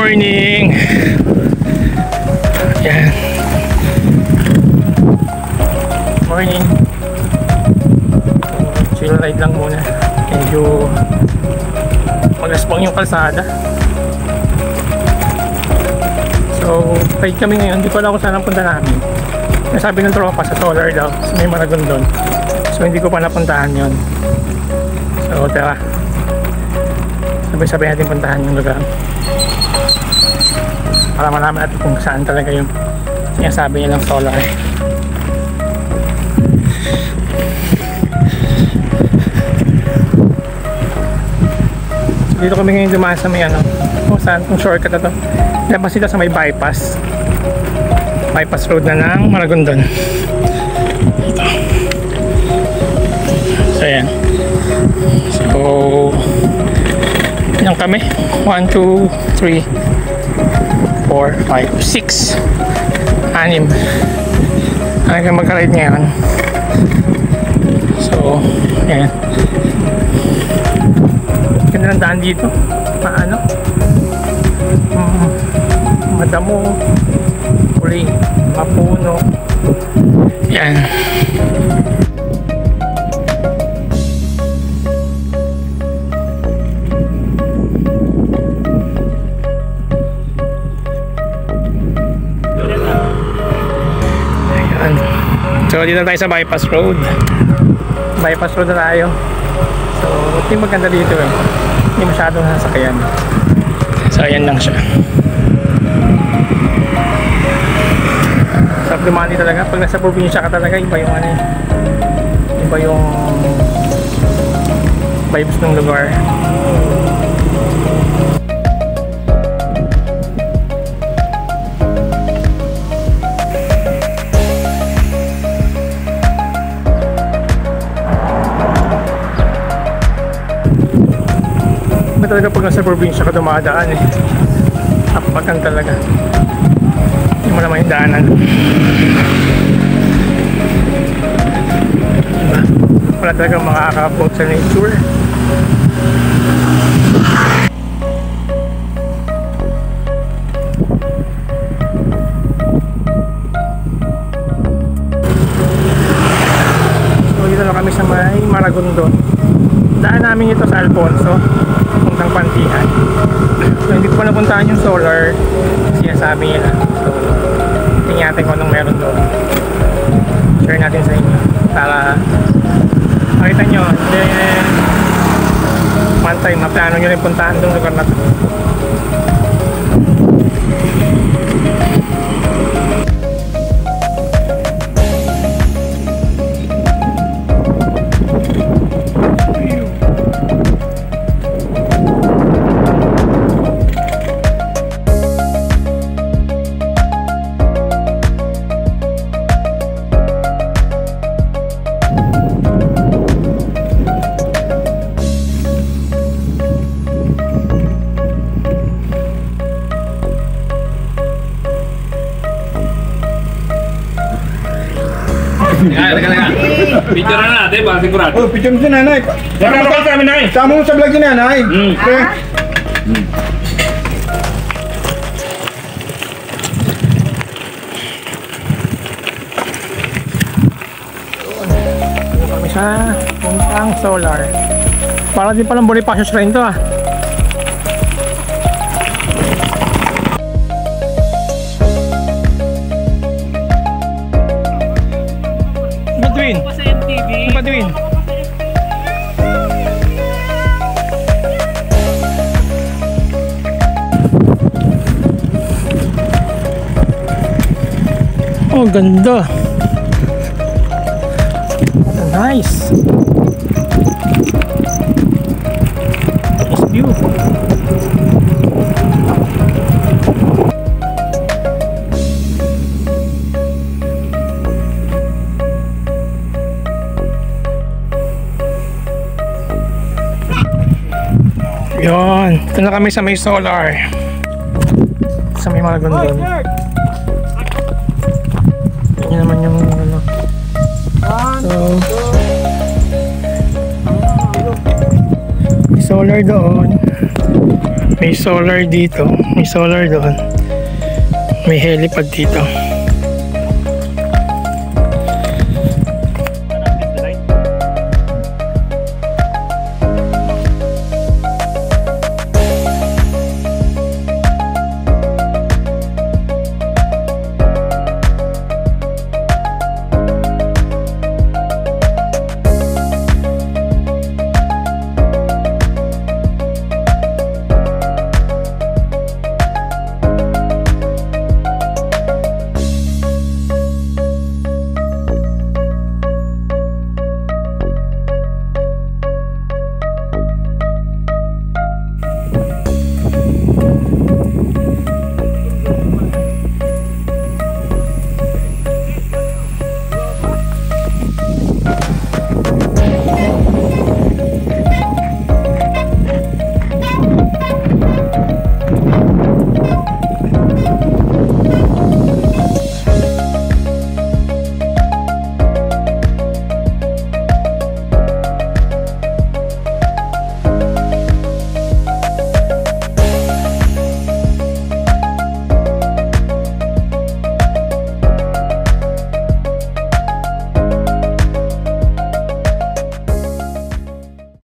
morning! Yan. Morning. Chill ride lang muna. Medyo mag-asbang yung kalsada. So, ride kami ngayon. Hindi ko alam kung saan ang punta namin. Nasabi ng tropa sa Solar daw. So, may Maragon doon. So, hindi ko pa napuntahan yun. So, tara. Sabay-sabay natin puntahan yung lugar. Para malaman natin kung saan talaga yung sinasabi niya ng Solar. Dito kami ngayon dumaan sa may ano, kung saan, kung shortcut na to. Labas sila sa may bypass road na ng Maragondon. Ito. So ayan. So yan kami. 1, 2, 3 4, 5, 6 6 hanggang mag-ride ngayon. So ayan. Ganda ng daan dito. Paano? Madamo, uli, mapuno. Yan. Ayan. So dito tayo sa bypass road. Bypass road na tayo. So ito yung maganda dito eh. Hindi masyadong nasasakyan. So ayan lang siya. Sarap dumani talaga. Pag nasa probinsya ka talaga, iba yung ano eh. Iba yung vibes ng lugar. Iba talaga pag nasa probinsya ka dumadaan eh. Apakan talaga. Hindi mo naman yung daanan. Diba? Wala talagang makaka-approach sa nature. So dito na kami sa may Maragondon. Daan namin ito sa Alfonso, puntang Pantihan. So hindi ko pa napuntahan yung Solar, sinasabi nila. So tingnan natin kung anong meron doon. Share natin sa inyo para makita nyo. Then one time maplano nyo rin puntahan doon lugar na to. Picture na natin, para sigurado. Oh, picture mo si nanay. Sama mo sa amin, nanay. Sama mo sa vlog ni nanay. Okay. Kami sa puntang Solar. Para din palang Bonifacio Shrine to ah. Badwin. Badwin. Oh, ganda. Nice. Nice view. Yun, ito na kami sa may Solar. Sa may Maragondon. Yun naman yung ano. So, may Solar doon. May solar dito, may solar doon. May helipad dito.